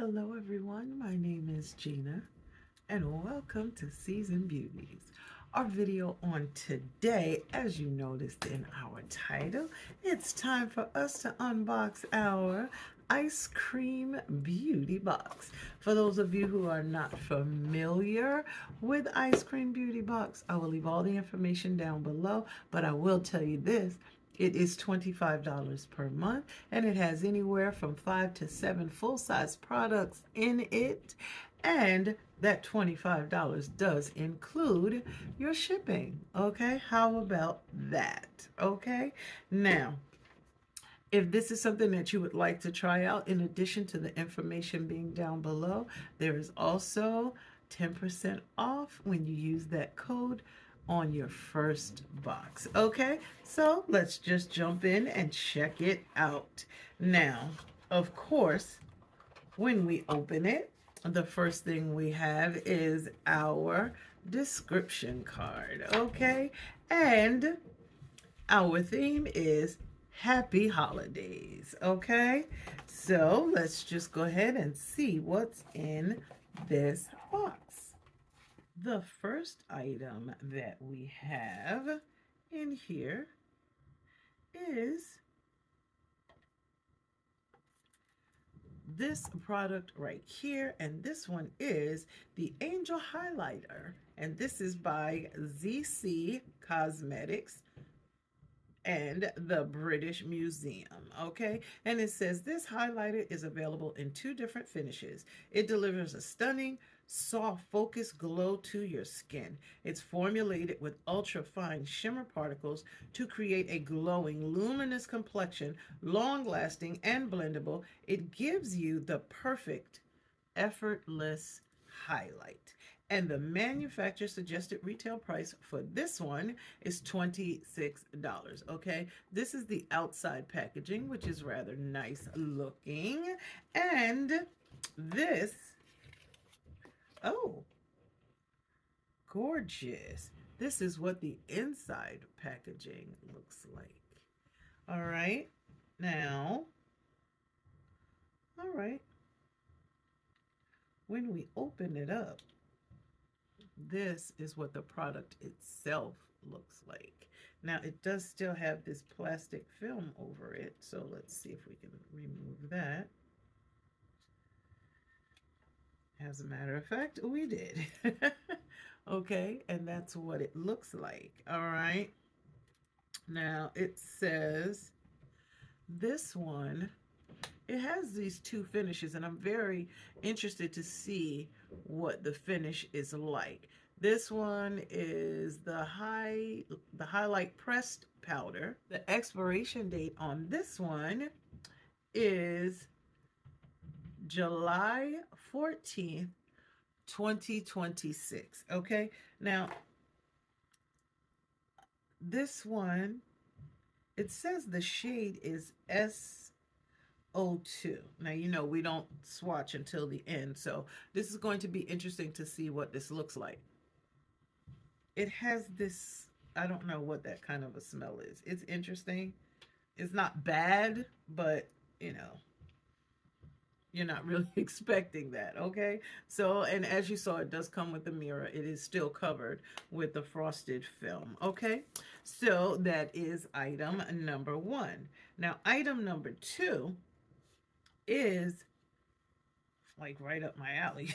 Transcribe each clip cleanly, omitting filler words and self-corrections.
Hello everyone, my name is Gina and welcome to Seasoned Beauties. Our video on today, as you noticed in our title, it's time for us to unbox our ice cream beauty box. For those of you who are not familiar with ice cream beauty box, I will leave all the information down below, but I will tell you this. It is $25 per month, and it has anywhere from 5 to 7 full-size products in it. And that $25 does include your shipping. Okay, how about that? Okay, now, if this is something that you would like to try out, in addition to the information being down below, there is also 10% off when you use that code on your first box. Okay, so let's just jump in and check it out. Now, of course, when we open it, the first thing we have is our description card. Okay, and our theme is Happy Holidays. Okay, so let's just go ahead and see what's in this box. The first item that we have in here is this product right here, and this one is the Angel Highlighter, and this is by ZEESEA Cosmetics and the British Museum. Okay, and it says this highlighter is available in 2 different finishes. It delivers a stunning soft focused glow to your skin. It's formulated with ultra fine shimmer particles to create a glowing luminous complexion, long lasting and blendable. It gives you the perfect effortless highlight. And the manufacturer suggested retail price for this one is $26. Okay, this is the outside packaging, which is rather nice looking. And this, oh, gorgeous. This is what the inside packaging looks like. All right, now, all right, when we open it up, this is what the product itself looks like. Now, it does still have this plastic film over it, so let's see if we can remove that. As a matter of fact, we did. Okay, and that's what it looks like. All right. Now, it says this one, it has these 2 finishes, and I'm very interested to see what the finish is like. This one is the highlight pressed powder. The expiration date on this one is July 14th, 2026. Okay, now this one, it says the shade is S02. Now, you know, we don't swatch until the end, so this is going to be interesting to see what this looks like. It has this, I don't know what that kind of a smell is. It's interesting. It's not bad, but, you know, you're not really expecting that. Okay, so, and as you saw, it does come with the mirror. It is still covered with the frosted film. Okay, so that is item number 1. Now, item number 2 is like right up my alley.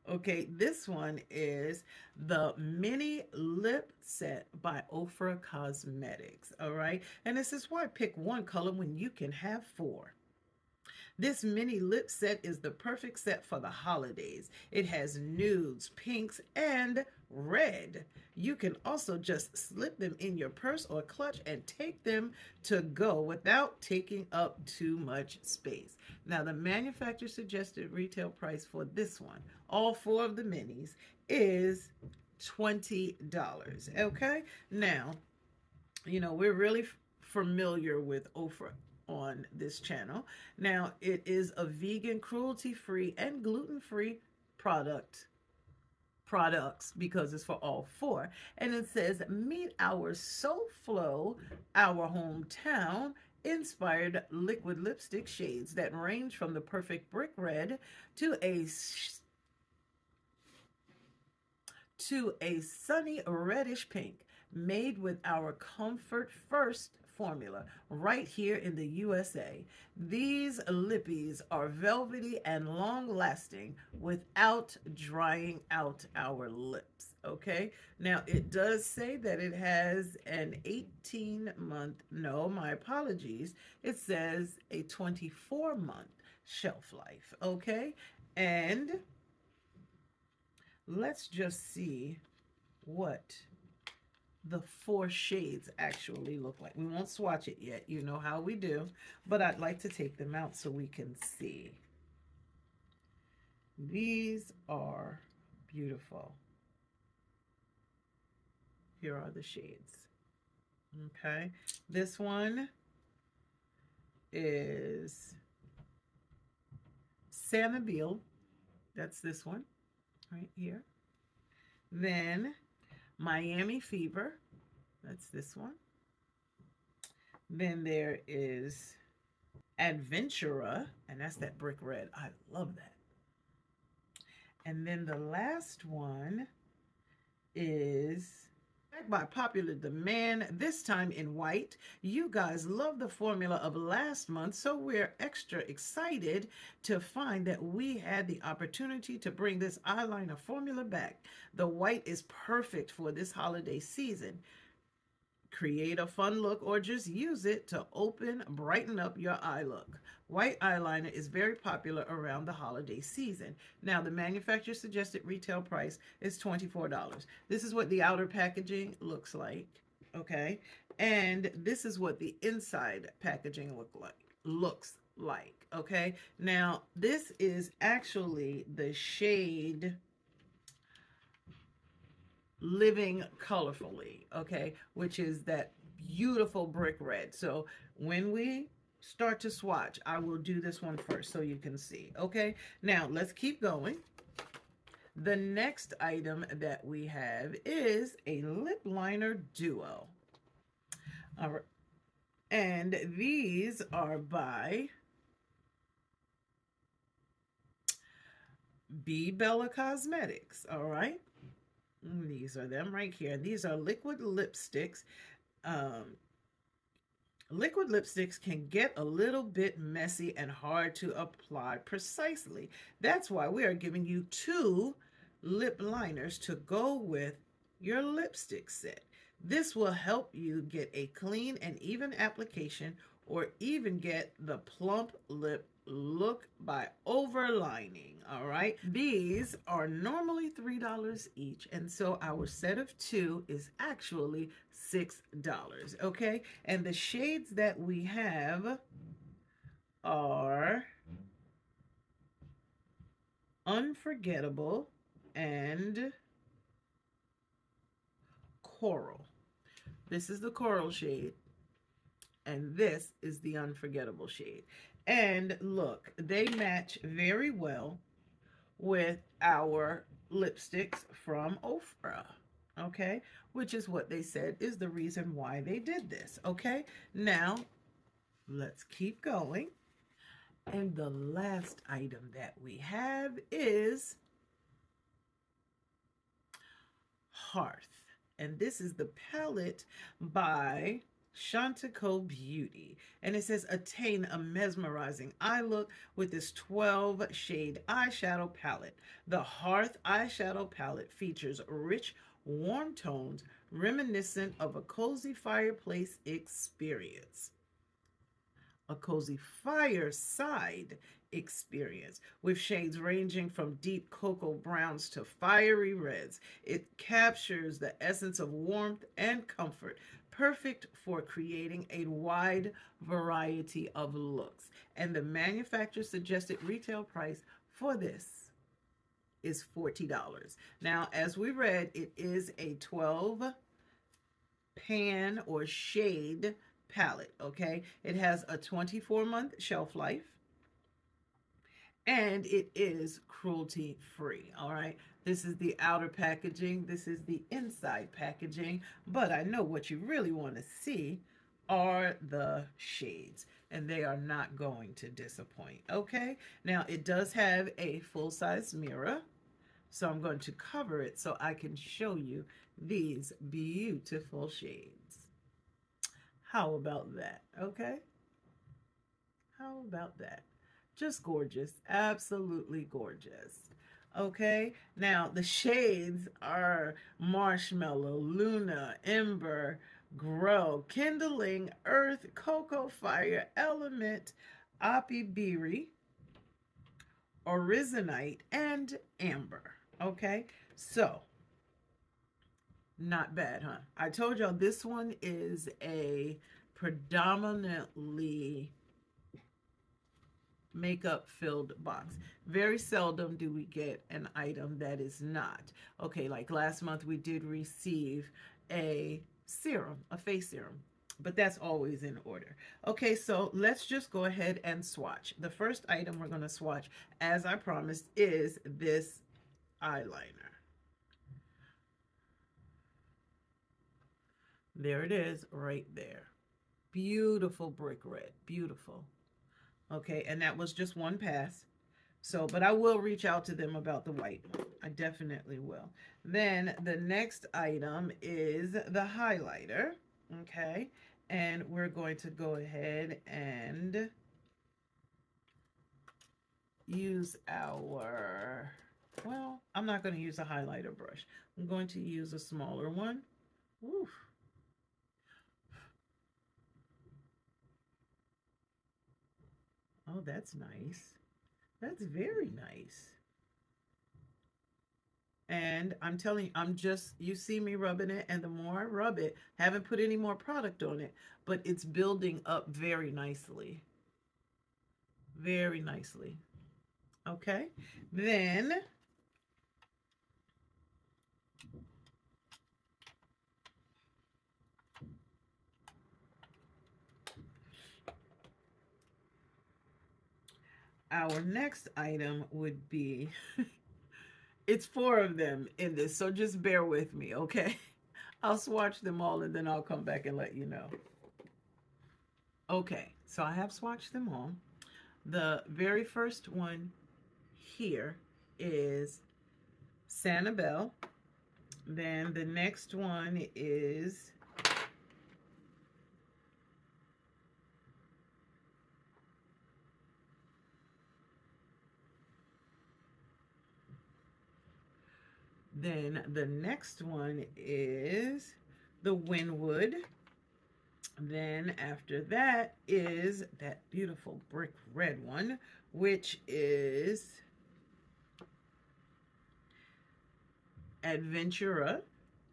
Okay, this one is the mini lip set by OFRA Cosmetics. All right, and it says, why pick one color when you can have 4? This mini lip set is the perfect set for the holidays. It has nudes, pinks, and red. You can also just slip them in your purse or clutch and take them to go without taking up too much space. Now, the manufacturer suggested retail price for this one, all 4 of the minis, is $20. Okay, now, you know, we're really familiar with OFRA on this channel. Now, it is a vegan, cruelty-free, and gluten-free products because it's for all 4. And it says, meet our soul flow, our hometown, inspired liquid lipstick shades that range from the perfect brick red to a sunny reddish pink, made with our Comfort First formula right here in the USA. These lippies are velvety and long lasting without drying out our lips. Okay, now it does say that it has an 18-month, no, my apologies, it says a 24-month shelf life. Okay, and let's just see what the 4 shades actually look like. We won't swatch it yet, you know how we do, but I'd like to take them out so we can see. These are beautiful. Here are the shades. Okay, this one is Sanabeel. That's this one right here. Then Miami Fever, that's this one. Then there is Adventura, and that's that brick red. I love that. And then the last one is by popular demand, this time in white. You guys love the formula of last month, so we're extra excited to find that we had the opportunity to bring this eyeliner formula back. The white is perfect for this holiday season. Create a fun look or just use it to brighten up your eye look. White eyeliner is very popular around the holiday season. Now, the manufacturer suggested retail price is $24. This is what the outer packaging looks like, okay? And this is what the inside packaging looks like, okay? Now, this is actually the shade Living Colorfully, okay, which is that beautiful brick red. So when we start to swatch, I will do this one first so you can see. Okay, now let's keep going. The next item that we have is a lip liner duo. All right, and these are by Bella Cosmetics. All right, these are them right here. These are liquid lipsticks. Liquid lipsticks can get a little bit messy and hard to apply precisely. That's why we are giving you 2 lip liners to go with your lipstick set. This will help you get a clean and even application, or even get the plump lip look by overlining. All right, these are normally $3 each, and so our set of 2 is actually $6. Okay, and the shades that we have are Unforgettable and Coral. This is the coral shade, and this is the Unforgettable shade. And look, they match very well with our lipsticks from OFRA, okay? Which is what they said is the reason why they did this, okay? Now, let's keep going. And the last item that we have is Hearth. And this is the palette by CHANTICO Beauty, and it says attain a mesmerizing eye look with this 12 shade eyeshadow palette. The Hearth eyeshadow palette features rich, warm tones reminiscent of a cozy fireplace experience. A cozy fireside experience with shades ranging from deep cocoa browns to fiery reds. It captures the essence of warmth and comfort, perfect for creating a wide variety of looks. And the manufacturer suggested retail price for this is $40. Now, as we read, it is a 12 pan or shade palette, okay? It has a 24-month shelf life, and it is cruelty free. All right, this is the outer packaging, this is the inside packaging, but I know what you really want to see are the shades, and they are not going to disappoint. Okay, now it does have a full-size mirror, so I'm going to cover it so I can show you these beautiful shades. How about that? Okay, how about that? Just gorgeous, absolutely gorgeous. Okay, now the shades are Marshmallow, Luna, Ember, Grow, Kindling, Earth, Cocoa, Fire, Element, Apibiri, Orizonite, and Amber. Okay, so not bad, huh? I told y'all this one is a predominantly makeup filled box. Very seldom do we get an item that is not. Okay, like last month we did receive a serum, a face serum, but that's always in order. Okay, so let's just go ahead and swatch. The first item we're going to swatch, as I promised, is this eyeliner. There it is right there. Beautiful brick red, beautiful. Okay, and that was just one pass. So, but I will reach out to them about the white one. I definitely will. Then the next item is the highlighter. Okay, and we're going to go ahead and use our, well, I'm not going to use a highlighter brush. I'm going to use a smaller one. Oof. Oh, that's nice. That's very nice. And I'm telling you, you see me rubbing it, and the more I rub it, haven't put any more product on it, but it's building up very nicely. Very nicely. Okay. Then our next item would be, it's 4 of them in this, so just bear with me, okay? I'll swatch them all and then I'll come back and let you know. Okay, so I have swatched them all. The very first one here is Sanibel. Then the next one is the next one is the Winwood. Then after that is that beautiful brick red one, which is Adventura.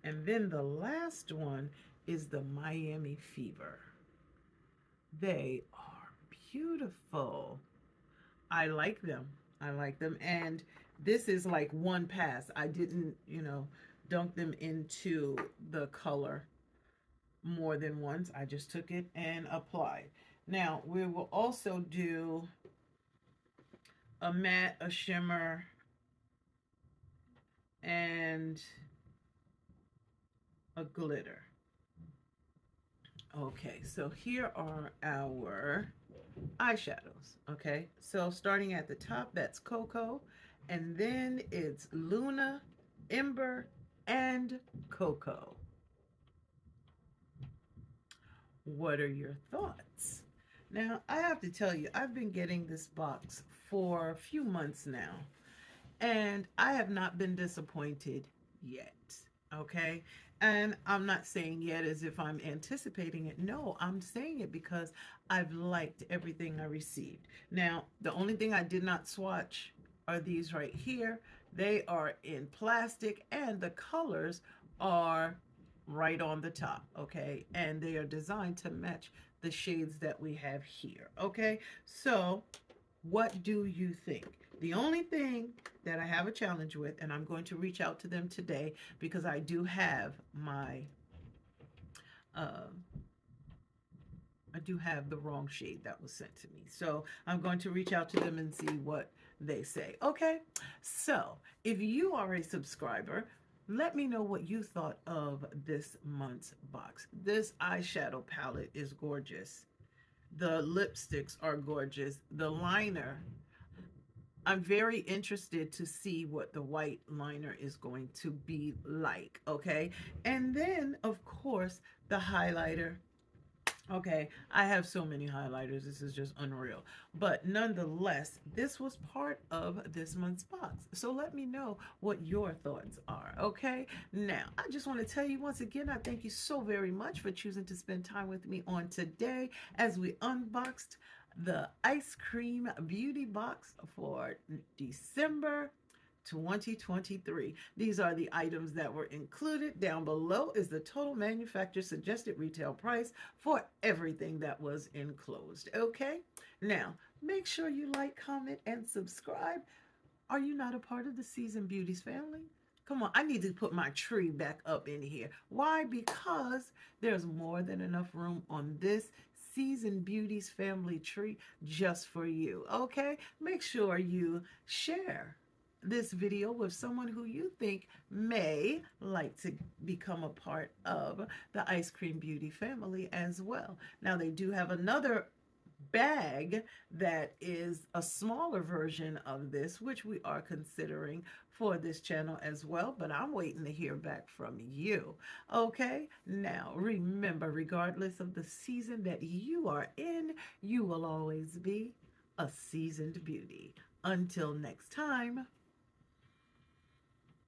And then the last one is the Miami Fever. They are beautiful. I like them. I like them. And this is like one pass. I didn't, dunk them into the color more than once. I just took it and applied. Now, we will also do a matte, a shimmer, and a glitter. Okay, so here are our eyeshadows. Okay, so starting at the top, that's Cocoa, and then it's Luna, Ember, and Cocoa. What are your thoughts? Now, I have to tell you, I've been getting this box for a few months now, and I have not been disappointed yet. Okay, and I'm not saying yet as if I'm anticipating it. No, I'm saying it because I've liked everything I received. Now, the only thing I did not swatch are these right here. They are in plastic, and the colors are right on the top, okay? And they are designed to match the shades that we have here, okay? So, what do you think? The only thing that I have a challenge with, and I'm going to reach out to them today because I do have my, I do have the wrong shade that was sent to me. So I'm going to reach out to them and see what they say. Okay, so if you are a subscriber, let me know what you thought of this month's box. This eyeshadow palette is gorgeous. The lipsticks are gorgeous. The liner, I'm very interested to see what the white liner is going to be like, okay? And then, of course, the highlighter. Okay, I have so many highlighters. This is just unreal. But nonetheless, this was part of this month's box. So let me know what your thoughts are, okay? Now, I just want to tell you once again, I thank you so very much for choosing to spend time with me on today as we unboxed the Ice Cream Beauty Box for December 2023. These are the items that were included. Down below is the total manufacturer suggested retail price for everything that was enclosed. Okay, now make sure you like, comment, and subscribe. Are you not a part of the Seasoned Beauties family? Come on, I need to put my tree back up in here. Why? Because there's more than enough room on this Seasoned Beauties family tree just for you. Okay, make sure you share this video with someone who you think may like to become a part of the Ice Cream Beauty family as well. Now, they do have another bag that is a smaller version of this, which we are considering for this channel as well, but I'm waiting to hear back from you. Okay, now remember, regardless of the season that you are in, you will always be a seasoned beauty. Until next time.